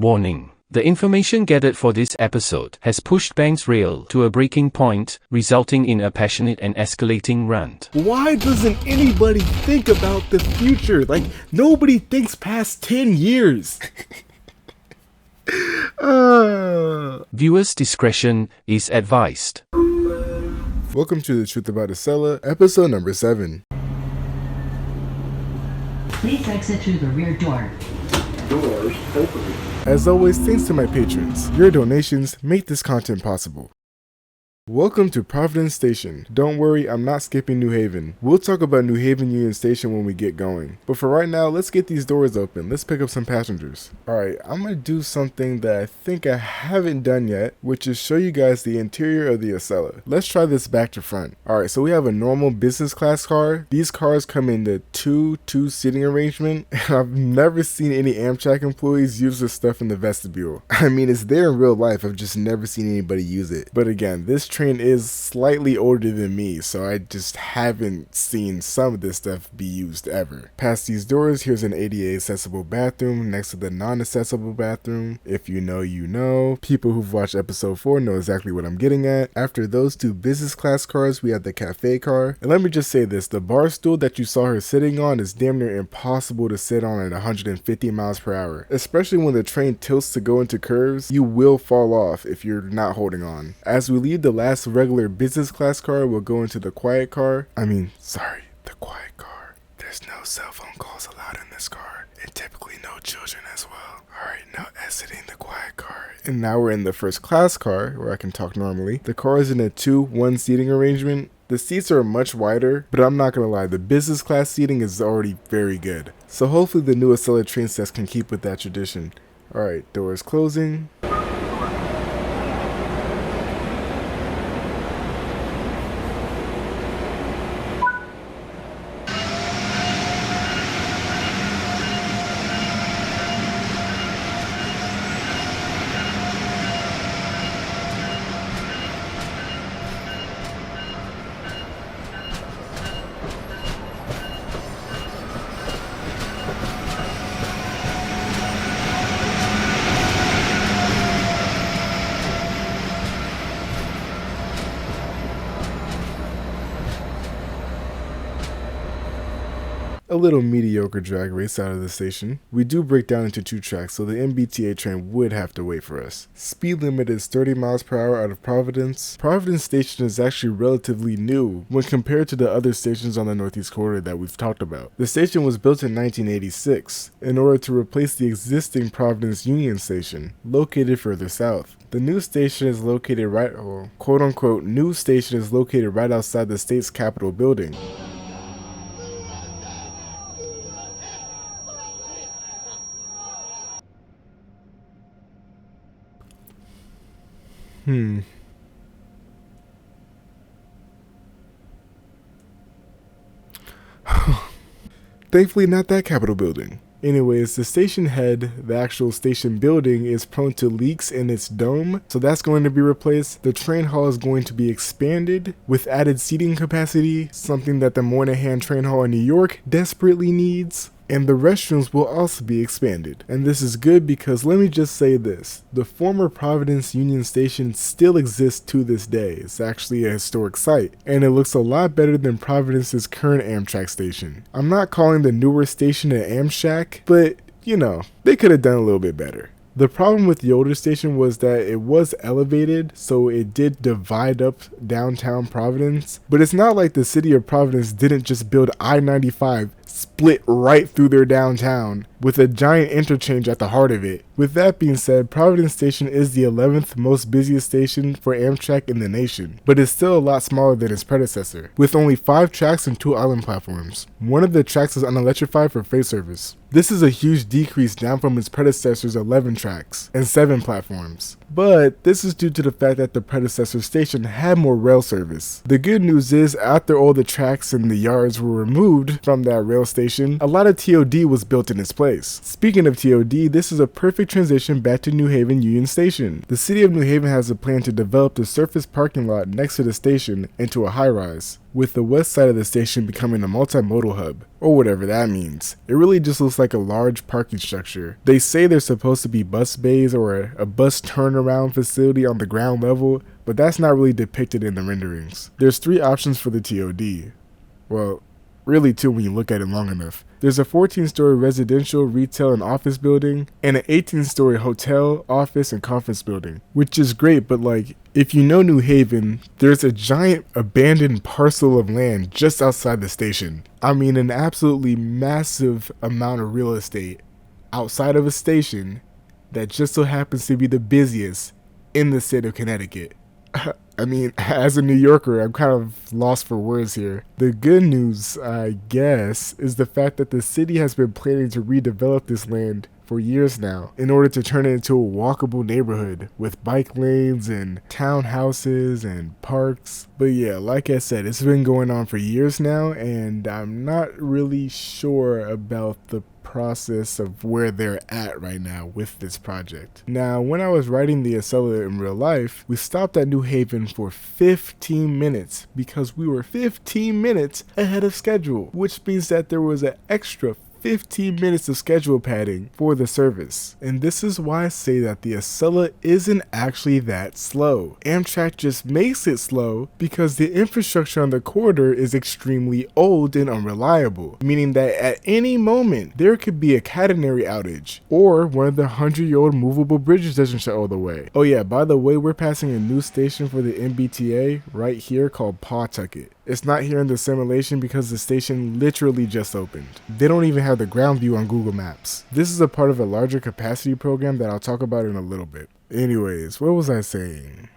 Warning. The information gathered for this episode has pushed Bank's Rail to a breaking point, resulting in a passionate and escalating rant. Why doesn't anybody think about the future? Like, nobody thinks past 10 years. Viewers' discretion is advised. Welcome to The Truth About Acela, episode number 7. Please exit through the rear door. Doors open. As always, thanks to my patrons. Your donations make this content possible. Welcome to Providence Station. Don't worry, I'm not skipping New Haven. We'll talk about New Haven Union Station when we get going. But for right now, let's get these doors open. Let's pick up some passengers. Alright, I'm going to do something that I think I haven't done yet, which is show you guys the interior of the Acela. Let's try this back to front. Alright, so we have a normal business class car. These cars come in the 2-2 seating arrangement. And I've never seen any Amtrak employees use this stuff in the vestibule. I mean, it's there in real life. I've just never seen anybody use it. But again, this train is slightly older than me, so I just haven't seen some of this stuff be used ever. Past these doors, here's an ADA accessible bathroom next to the non-accessible bathroom. If you know, you know. People who've watched episode 4 know exactly what I'm getting at. After those two business class cars, we have the cafe car. And let me just say this, the bar stool that you saw her sitting on is damn near impossible to sit on at 150 miles per hour. Especially when the train tilts to go into curves, you will fall off if you're not holding on. As we leave the last regular business class car, we'll go into the quiet car. The quiet car. There's no cell phone calls allowed in this car, and typically no children as well. Alright, now exiting the quiet car. And now we're in the first class car, where I can talk normally. The car is in a 2-1 seating arrangement. The seats are much wider, but I'm not gonna lie, the business class seating is already very good. So hopefully the new Acela train sets can keep with that tradition. Alright, doors closing. A little mediocre drag race out of the station. We do break down into 2 tracks, so the MBTA train would have to wait for us. Speed limit is 30 miles per hour out of Providence. Providence Station is actually relatively new when compared to the other stations on the Northeast Corridor that we've talked about. The station was built in 1986 in order to replace the existing Providence Union Station, located further south. The new station is located quote-unquote new station is located right outside the state's Capitol building. Thankfully not that Capitol building. Anyways, the station head, the actual station building, is prone to leaks in its dome, so that's going to be replaced. The train hall is going to be expanded with added seating capacity, something that the Moynihan Train Hall in New York desperately needs. And the restrooms will also be expanded. And this is good because let me just say this. The former Providence Union Station still exists to this day. It's actually a historic site. And it looks a lot better than Providence's current Amtrak station. I'm not calling the newer station an Amshack, but you know, they could have done a little bit better. The problem with the older station was that it was elevated, so it did divide up downtown Providence. But it's not like the city of Providence didn't just build I-95 split right through their downtown with a giant interchange at the heart of it. With that being said, Providence Station is the 11th most busiest station for Amtrak in the nation, but it's still a lot smaller than its predecessor, with only 5 tracks and 2 island platforms. One of the tracks is unelectrified for freight service. This is a huge decrease down from its predecessor's 11 tracks and 7 platforms. But this is due to the fact that the predecessor station had more rail service. The good news is, after all the tracks and the yards were removed from that rail station, a lot of TOD was built in its place. Speaking of TOD, this is a perfect transition back to New Haven Union Station. The city of New Haven has a plan to develop the surface parking lot next to the station into a high-rise. with the west side of the station becoming a multimodal hub, or whatever that means. It really just looks like a large parking structure. They say there's supposed to be bus bays or a bus turnaround facility on the ground level, but that's not really depicted in the renderings. There's 3 options for the TOD. Well, really 2 when you look at it long enough. There's a 14-story residential, retail, and office building, and an 18-story hotel, office, and conference building, which is great, but like, if you know New Haven, there's a giant abandoned parcel of land just outside the station. I mean, an absolutely massive amount of real estate outside of a station that just so happens to be the busiest in the state of Connecticut. I mean, as a New Yorker, I'm kind of lost for words here. The good news, I guess, is the fact that the city has been planning to redevelop this land for years now in order to turn it into a walkable neighborhood with bike lanes and townhouses and parks. But yeah, like I said, it's been going on for years now, and I'm not really sure about the process of where they're at right now with this project. Now, when I was riding the Acela in real life, we stopped at New Haven for 15 minutes because we were 15 minutes ahead of schedule, which means that there was an extra 15 minutes of schedule padding for the service. And this is why I say that the Acela isn't actually that slow. Amtrak just makes it slow because the infrastructure on the corridor is extremely old and unreliable, meaning that at any moment there could be a catenary outage, or one of the 100-year-old movable bridges doesn't shut all the way. Oh yeah, by the way, we're passing a new station for the MBTA right here called Pawtucket. It's not here in the simulation because the station literally just opened. They don't even have the ground view on Google Maps. This is a part of a larger capacity program that I'll talk about in a little bit. Anyways, what was I saying?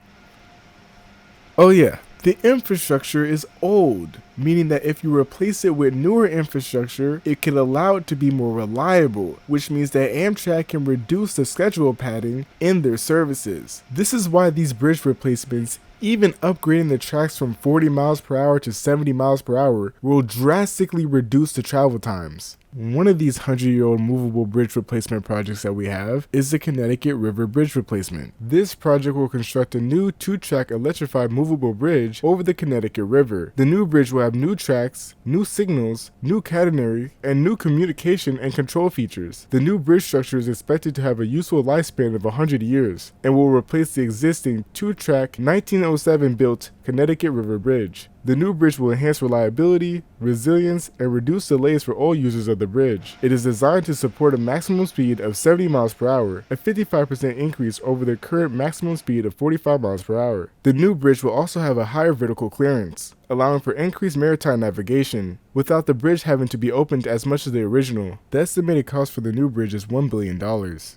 Oh yeah, the infrastructure is old, meaning that if you replace it with newer infrastructure, it can allow it to be more reliable, which means that Amtrak can reduce the schedule padding in their services. This is why these bridge replacements, even upgrading the tracks from 40 miles per hour to 70 miles per hour, will drastically reduce the travel times. One of these 100-year-old movable bridge replacement projects that we have is the Connecticut River Bridge Replacement. This project will construct a new 2-track electrified movable bridge over the Connecticut River. The new bridge will have new tracks, new signals, new catenary, and new communication and control features. The new bridge structure is expected to have a useful lifespan of 100 years and will replace the existing 2-track 1907 built Connecticut River Bridge. The new bridge will enhance reliability, resilience, and reduce delays for all users of the bridge. It is designed to support a maximum speed of 70 miles per hour, a 55% increase over the current maximum speed of 45 miles per hour. The new bridge will also have a higher vertical clearance, allowing for increased maritime navigation, without the bridge having to be opened as much as the original. The estimated cost for the new bridge is $1 billion,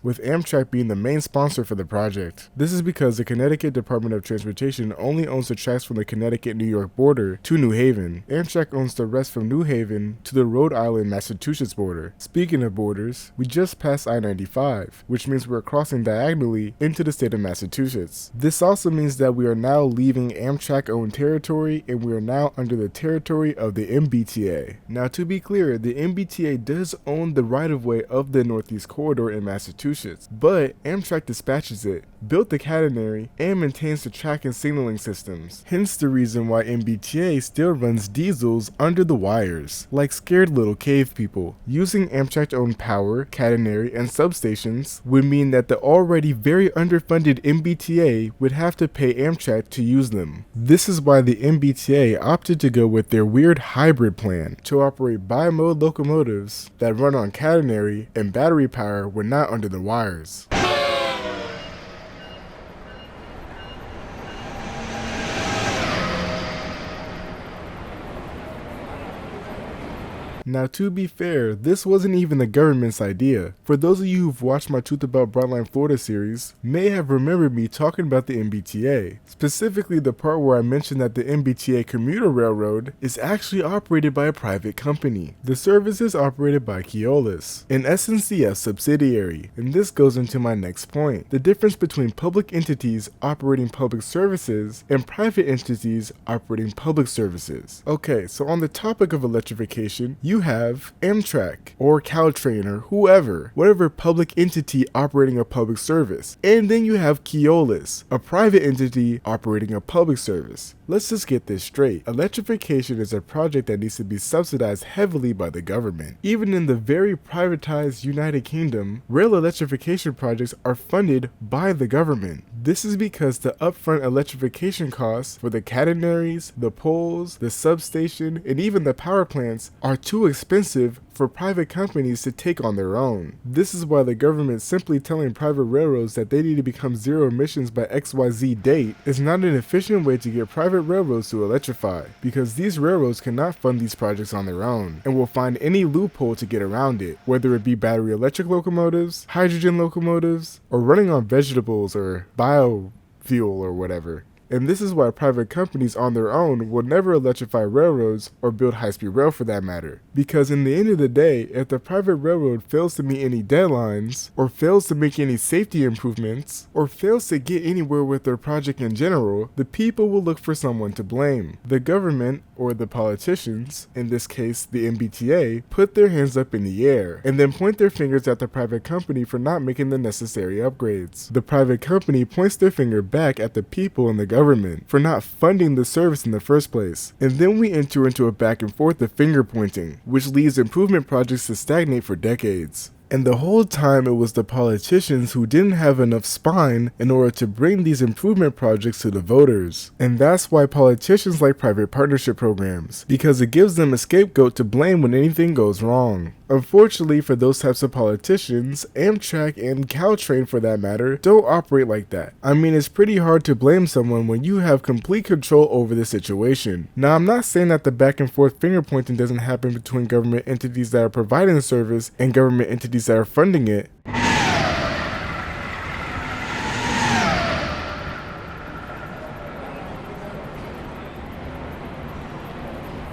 with Amtrak being the main sponsor for the project. This is because the Connecticut Department of Transportation only owns the tracks from the Connecticut-New York border to New Haven. Amtrak owns the rest from New Haven to the Rhode Island, Massachusetts border. Speaking of borders, we just passed I-95, which means we're crossing diagonally into the state of Massachusetts. This also means that we are now leaving Amtrak-owned territory and we are now under the territory of the MBTA. Now, to be clear, the MBTA does own the right-of-way of the Northeast Corridor in Massachusetts, but Amtrak dispatches it, built the catenary, and maintains the track and signaling systems. Hence the reason why MBTA still runs diesels under the wires, like scared little cave people. Using Amtrak-owned power, catenary, and substations would mean that the already very underfunded MBTA would have to pay Amtrak to use them. This is why the MBTA opted to go with their weird hybrid plan to operate bi-mode locomotives that run on catenary and battery power when not under the wires. Now, to be fair, this wasn't even the government's idea. For those of you who've watched my Truth About Brightline Florida series, may have remembered me talking about the MBTA, specifically the part where I mentioned that the MBTA commuter railroad is actually operated by a private company. The service is operated by Keolis, an SNCF subsidiary, and this goes into my next point, the difference between public entities operating public services and private entities operating public services. Okay, so on the topic of electrification, you have Amtrak or Caltrain or whoever, whatever public entity operating a public service. And then you have Keolis, a private entity operating a public service. Let's just get this straight. Electrification is a project that needs to be subsidized heavily by the government. Even in the very privatized United Kingdom, rail electrification projects are funded by the government. This is because the upfront electrification costs for the catenaries, the poles, the substation, and even the power plants are too expensive for private companies to take on their own. This is why the government simply telling private railroads that they need to become zero emissions by XYZ date is not an efficient way to get private railroads to electrify, because these railroads cannot fund these projects on their own and will find any loophole to get around it, whether it be battery electric locomotives, hydrogen locomotives, or running on vegetables or biofuel or whatever. And this is why private companies on their own will never electrify railroads or build high-speed rail for that matter. Because in the end of the day, if the private railroad fails to meet any deadlines, or fails to make any safety improvements, or fails to get anywhere with their project in general, the people will look for someone to blame. The government, or the politicians, in this case the MBTA, put their hands up in the air, and then point their fingers at the private company for not making the necessary upgrades. The private company points their finger back at the people and the government for not funding the service in the first place. And then we enter into a back and forth of finger pointing, which leaves improvement projects to stagnate for decades. And the whole time it was the politicians who didn't have enough spine in order to bring these improvement projects to the voters. And that's why politicians like private partnership programs, because it gives them a scapegoat to blame when anything goes wrong. Unfortunately for those types of politicians, Amtrak and Caltrain for that matter, don't operate like that. I mean, it's pretty hard to blame someone when you have complete control over the situation. Now, I'm not saying that the back and forth finger pointing doesn't happen between government entities that are providing the service and government entities that are funding it.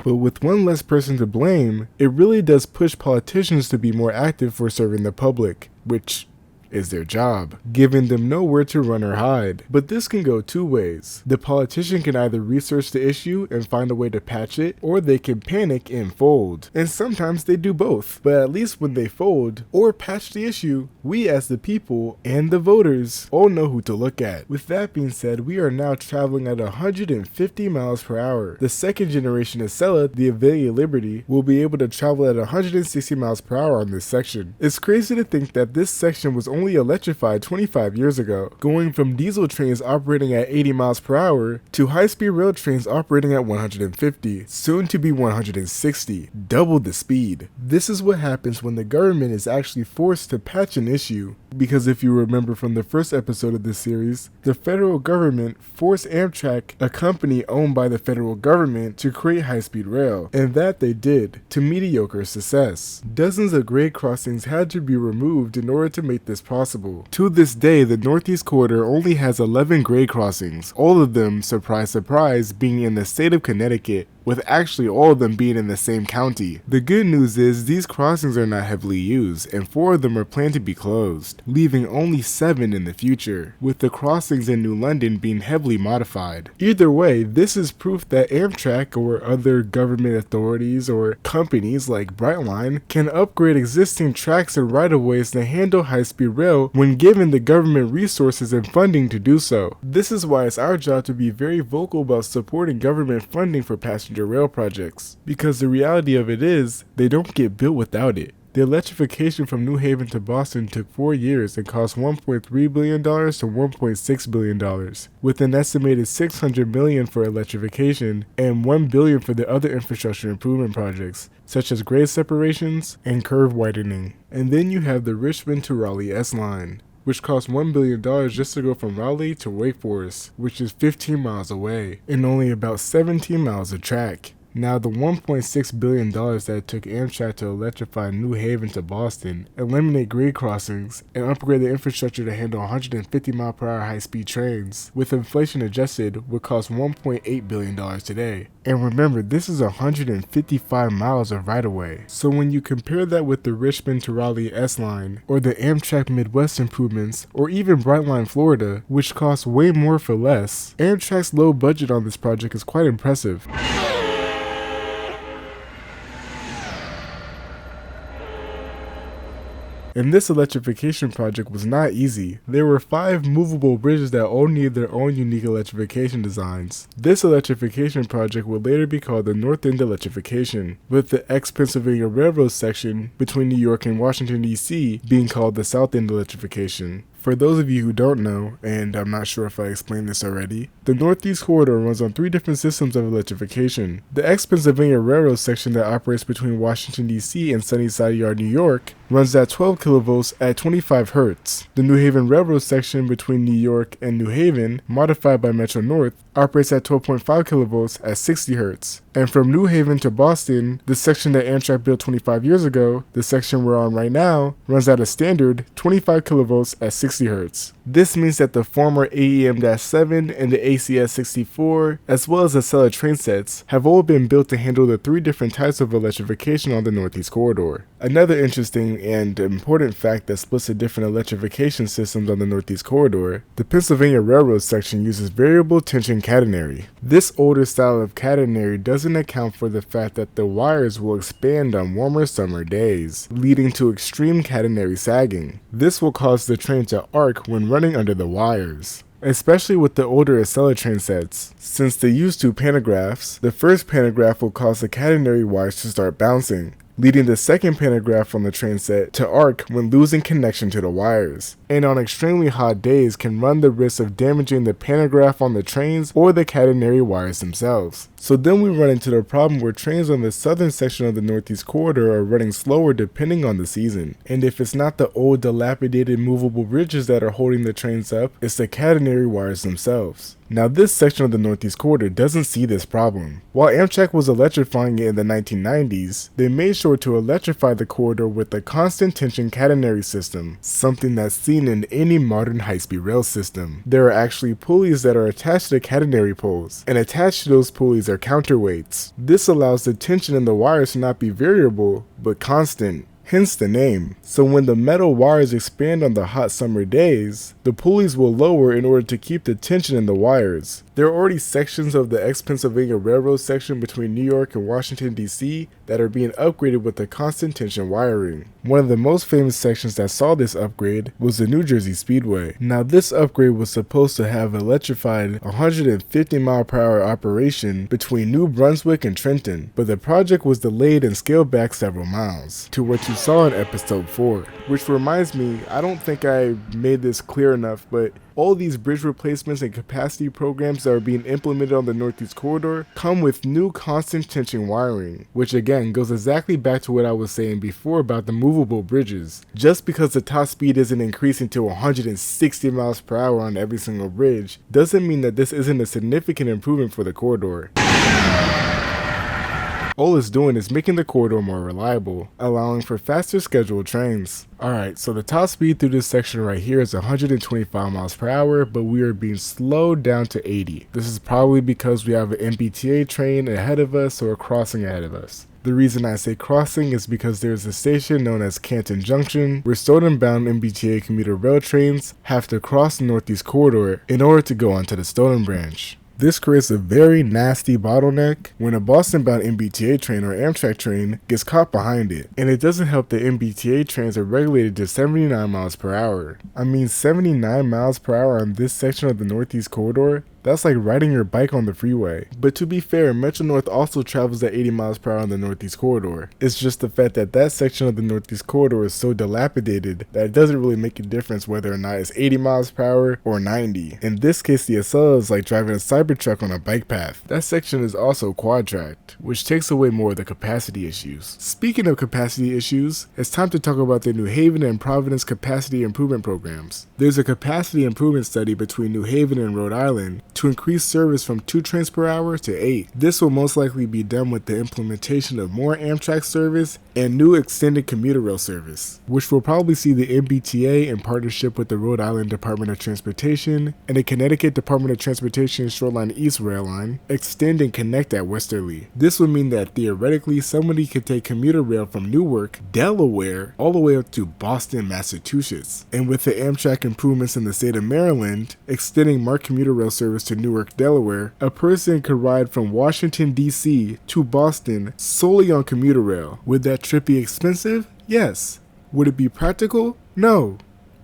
But with one less person to blame, it really does push politicians to be more active for serving the public, which is their job, giving them nowhere to run or hide. But this can go two ways. The politician can either research the issue and find a way to patch it, or they can panic and fold. And sometimes they do both. But at least when they fold or patch the issue, we as the people and the voters all know who to look at. With that being said, we are now traveling at 150 miles per hour. The second generation Acela, the Avelia Liberty, will be able to travel at 160 miles per hour on this section. It's crazy to think that this section was only electrified 25 years ago, going from diesel trains operating at 80 miles per hour to high-speed rail trains operating at 150, soon to be 160, double the speed. This is what happens when the government is actually forced to patch an issue, because if you remember from the first episode of this series, the federal government forced Amtrak, a company owned by the federal government, to create high-speed rail, and that they did, to mediocre success. Dozens of grade crossings had to be removed in order to make this possible. To this day, the Northeast Corridor only has 11 grade crossings, all of them, surprise surprise, being in the state of Connecticut, with actually all of them being in the same county. The good news is these crossings are not heavily used, and 4 of them are planned to be closed, leaving only 7 in the future, with the crossings in New London being heavily modified. Either way, this is proof that Amtrak or other government authorities or companies like Brightline can upgrade existing tracks and right-of-ways to handle high-speed rail when given the government resources and funding to do so. This is why it's our job to be very vocal about supporting government funding for passenger rail projects, because the reality of it is they don't get built without it. The electrification from New Haven to Boston took 4 years and cost $1.3 billion to $1.6 billion, with an estimated $600 million for electrification and $1 billion for the other infrastructure improvement projects, such as grade separations and curve widening. And then you have the Richmond to Raleigh S-Line, which cost $1 billion just to go from Raleigh to Wake Forest, which is 15 miles away, and only about 17 miles of track. Now, the $1.6 billion that it took Amtrak to electrify New Haven to Boston, eliminate grade crossings, and upgrade the infrastructure to handle 150 mile per hour high-speed trains, with inflation adjusted, would cost $1.8 billion today. And remember, this is 155 miles of right-of-way. So when you compare that with the Richmond to Raleigh S-Line, or the Amtrak Midwest improvements, or even Brightline Florida, which costs way more for less, Amtrak's low budget on this project is quite impressive. And this electrification project was not easy. There were 5 movable bridges that all need their own unique electrification designs. This electrification project would later be called the North End Electrification, with the ex-Pennsylvania Railroad section between New York and Washington, D.C. being called the South End Electrification. For those of you who don't know, and I'm not sure if I explained this already, the Northeast Corridor runs on 3 different systems of electrification. The ex-Pennsylvania Railroad section that operates between Washington, D.C. and Sunnyside Yard, New York, runs at 12 kilovolts at 25 Hz. The New Haven Railroad section between New York and New Haven, modified by Metro North, operates at 12.5 kilovolts at 60 Hz. And from New Haven to Boston, the section that Amtrak built 25 years ago, the section we're on right now, runs at a standard 25 kilovolts at 60 Hz. This means that the former AEM-7 and the ACS-64, as well as Acela train sets, have all been built to handle the 3 different types of electrification on the Northeast Corridor. Another interesting and important fact that splits the different electrification systems on the Northeast Corridor, the Pennsylvania Railroad section uses variable tension catenary. This older style of catenary doesn't account for the fact that the wires will expand on warmer summer days, leading to extreme catenary sagging. This will cause the train to arc when running under the wires, especially with the older Acela train sets. Since they use 2 pantographs, the first pantograph will cause the catenary wires to start bouncing, leading the second pantograph on the train set to arc when losing connection to the wires, and on extremely hot days can run the risk of damaging the pantograph on the trains or the catenary wires themselves. So then we run into the problem where trains on the southern section of the Northeast Corridor are running slower depending on the season. And if it's not the old dilapidated movable bridges that are holding the trains up, it's the catenary wires themselves. Now this section of the Northeast Corridor doesn't see this problem. While Amtrak was electrifying it in the 1990s, they made sure to electrify the corridor with a constant tension catenary system, something that's seen in any modern high-speed rail system. There are actually pulleys that are attached to the catenary poles, and attached to those pulleys are counterweights. This allows the tension in the wires to not be variable, but constant. Hence the name. So when the metal wires expand on the hot summer days, the pulleys will lower in order to keep the tension in the wires. There are already sections of the ex-Pennsylvania Railroad section between New York and Washington, D.C. that are being upgraded with the constant tension wiring. One of the most famous sections that saw this upgrade was the New Jersey Speedway. Now this upgrade was supposed to have electrified 150-mile-per-hour operation between New Brunswick and Trenton, but the project was delayed and scaled back several miles, to what you saw in episode 4. Which reminds me, I don't think I made this clear enough, but all these bridge replacements and capacity programs that are being implemented on the Northeast Corridor come with new constant tension wiring, which again goes exactly back to what I was saying before about the movable bridges. Just because the top speed isn't increasing to 160 miles per hour on every single bridge doesn't mean that this isn't a significant improvement for the corridor. All it's doing is making the corridor more reliable, allowing for faster scheduled trains. Alright, so the top speed through this section right here is 125 miles per hour, but we are being slowed down to 80. This is probably because we have an MBTA train ahead of us or a crossing ahead of us. The reason I say crossing is because there's a station known as Canton Junction, where Stoughton-bound MBTA commuter rail trains have to cross the Northeast Corridor in order to go onto the Stoughton branch. This creates a very nasty bottleneck when a Boston-bound MBTA train or Amtrak train gets caught behind it. And it doesn't help that MBTA trains are regulated to 79 miles per hour. I mean 79 miles per hour on this section of the Northeast Corridor? That's like riding your bike on the freeway. But to be fair, Metro North also travels at 80 miles per hour on the Northeast Corridor. It's just the fact that that section of the Northeast Corridor is so dilapidated that it doesn't really make a difference whether or not it's 80 miles per hour or 90. In this case, the Acela is like driving a Cybertruck on a bike path. That section is also quad-tracked, which takes away more of the capacity issues. Speaking of capacity issues, it's time to talk about the New Haven and Providence capacity improvement programs. There's a capacity improvement study between New Haven and Rhode Island to increase service from 2 trains per hour to 8. This will most likely be done with the implementation of more Amtrak service and new extended commuter rail service, which will probably see the MBTA in partnership with the Rhode Island Department of Transportation and the Connecticut Department of Transportation Shoreline East Rail Line extend and connect at Westerly. This would mean that theoretically somebody could take commuter rail from Newark, Delaware, all the way up to Boston, Massachusetts. And with the Amtrak improvements in the state of Maryland, extending more commuter rail service to Newark, Delaware, a person could ride from Washington, D.C. to Boston solely on commuter rail. Would that trip be expensive? Yes. Would it be practical? No.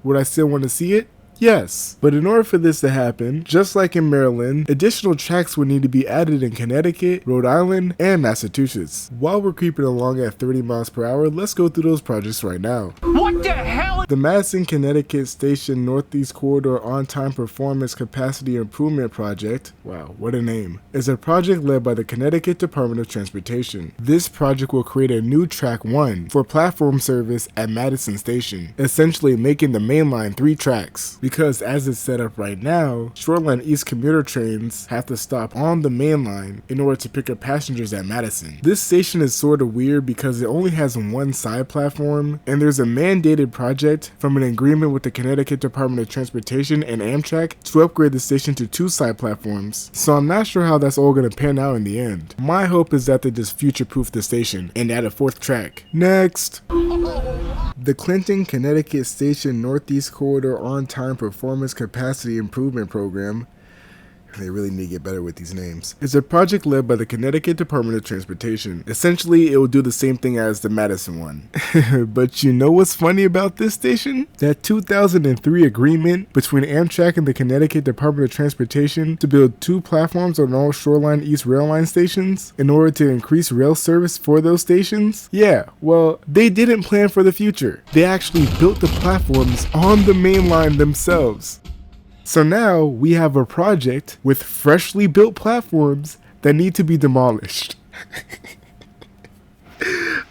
Would I still want to see it? Yes, but in order for this to happen, just like in Maryland, additional tracks would need to be added in Connecticut, Rhode Island, and Massachusetts. While we're creeping along at 30 miles per hour, let's go through those projects right now. What the hell? The Madison, Connecticut Station Northeast Corridor On-Time Performance Capacity Improvement Project, wow, what a name, is a project led by the Connecticut Department of Transportation. This project will create a new Track 1 for platform service at Madison Station, essentially making the main line 3 tracks. Because as it's set up right now, Shoreline East commuter trains have to stop on the main line in order to pick up passengers at Madison. This station is sort of weird because it only has one side platform, and there's a mandated project from an agreement with the Connecticut Department of Transportation and Amtrak to upgrade the station to 2 side platforms. So I'm not sure how that's all going to pan out in the end. My hope is that they just future-proof the station and add a 4th track. Next! The Clinton, Connecticut Station Northeast Corridor On-Time Performance Capacity Improvement Program, they really need to get better with these names, is a project led by the Connecticut Department of Transportation. Essentially, it will do the same thing as the Madison one. But you know what's funny about this station? That 2003 agreement between Amtrak and the Connecticut Department of Transportation to build 2 platforms on all Shoreline East rail line stations in order to increase rail service for those stations? Yeah, well, they didn't plan for the future. They actually built the platforms on the main line themselves. So now we have a project with freshly built platforms that need to be demolished.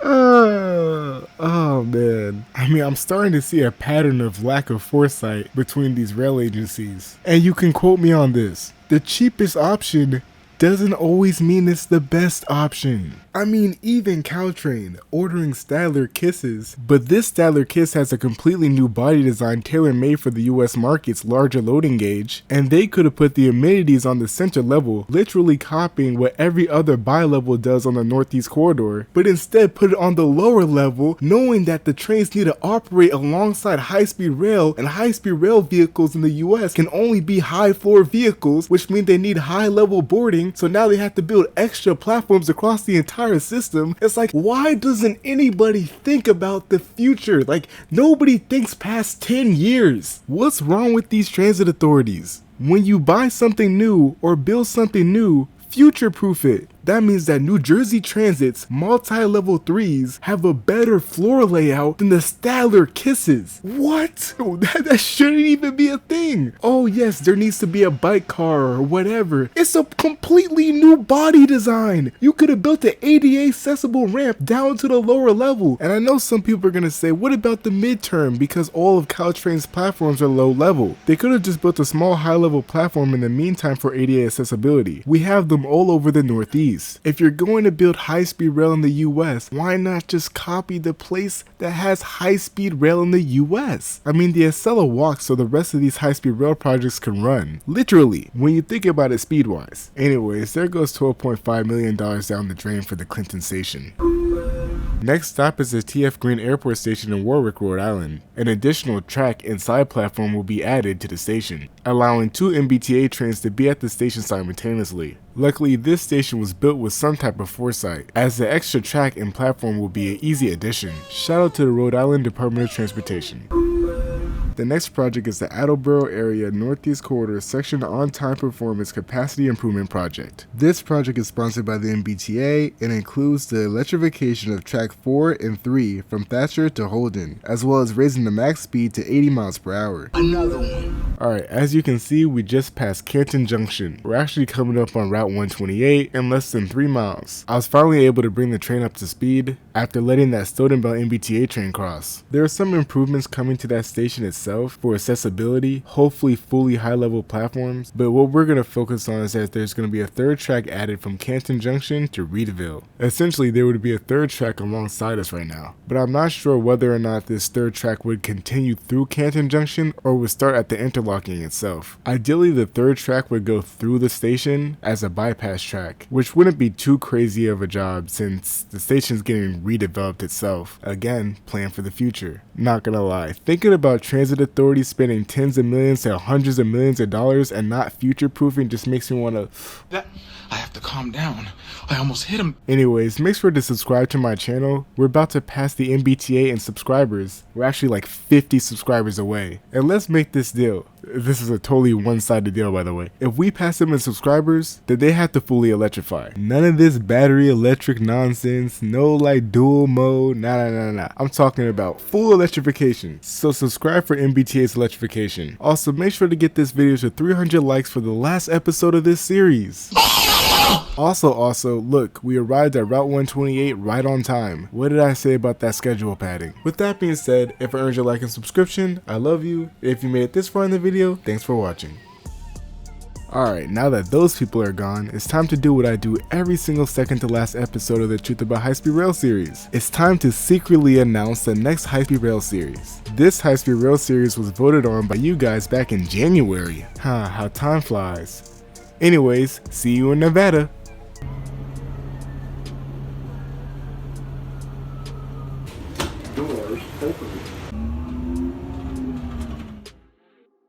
Oh man. I mean, I'm starting to see a pattern of lack of foresight between these rail agencies. And you can quote me on this. The cheapest option doesn't always mean it's the best option. I mean, even Caltrain ordering Statler Kisses, but this Statler Kiss has a completely new body design tailor-made for the US market's larger loading gauge, and they could have put the amenities on the center level, literally copying what every other bi-level does on the Northeast Corridor, but instead put it on the lower level, knowing that the trains need to operate alongside high-speed rail, and high-speed rail vehicles in the US can only be high-floor vehicles, which means they need high-level boarding, so now they have to build extra platforms across the entire system. It's like, why doesn't anybody think about the future? Like, nobody thinks past 10 years. What's wrong with these transit authorities? When you buy something new or build something new, future-proof it. That means that New Jersey Transit's multi-level 3s have a better floor layout than the Statler Kisses. What? That shouldn't even be a thing. Oh yes, there needs to be a bike car or whatever. It's a completely new body design. You could have built an ADA accessible ramp down to the lower level. And I know some people are gonna say, what about the midterm? Because all of Caltrain's platforms are low level. They could have just built a small high level platform in the meantime for ADA accessibility. We have them all over the Northeast. If you're going to build high-speed rail in the US, why not just copy the place that has high-speed rail in the US? I mean, the Acela walks so the rest of these high-speed rail projects can run. Literally, when you think about it speed-wise. Anyways, there goes $12.5 million down the drain for the Clinton station. Next stop is the TF Green Airport Station in Warwick, Rhode Island. An additional track and side platform will be added to the station, allowing 2 MBTA trains to be at the station simultaneously. Luckily, this station was built with some type of foresight, as the extra track and platform will be an easy addition. Shout out to the Rhode Island Department of Transportation. The next project is the Attleboro Area Northeast Corridor Section On-Time Performance Capacity Improvement Project. This project is sponsored by the MBTA and includes the electrification of Track 4 and 3 from Thatcher to Holden, as well as raising the max speed to 80 miles per hour. Another one. Alright, as you can see, we just passed Canton Junction. We're actually coming up on Route 128 in less than 3 miles. I was finally able to bring the train up to speed after letting that Stoughton Belt MBTA train cross. There are some improvements coming to that station itself for accessibility, hopefully fully high-level platforms, but what we're going to focus on is that there's going to be a 3rd track added from Canton Junction to Reedville. Essentially, there would be a 3rd track alongside us right now, but I'm not sure whether or not this 3rd track would continue through Canton Junction or would start at the interlocking itself. Ideally, the 3rd track would go through the station as a bypass track, which wouldn't be too crazy of a job since the station's getting redeveloped itself. Again, plan for the future. Not gonna lie, thinking about transit authorities spending tens of millions to hundreds of millions of dollars and not future-proofing just makes me wanna... I have to calm down. I almost hit him. Anyways, make sure to subscribe to my channel. We're about to pass the MBTA in subscribers. We're actually like 50 subscribers away. And let's make this deal. This is a totally one-sided deal, by the way. If we pass them in subscribers, then they have to fully electrify. None of this battery electric nonsense. No like dual mode. Nah. I'm talking about full electrification. So subscribe for MBTA's electrification. Also, make sure to get this video to 300 likes for the last episode of this series. Also, look, we arrived at Route 128 right on time. What did I say about that schedule padding? With that being said, if I earned your like and subscription, I love you. If you made it this far in the video, thanks for watching. Alright, now that those people are gone, it's time to do what I do every single second to last episode of the Truth About High Speed Rail series. It's time to secretly announce the next High Speed Rail series. This High Speed Rail series was voted on by you guys back in January. How time flies. Anyways, see you in Nevada.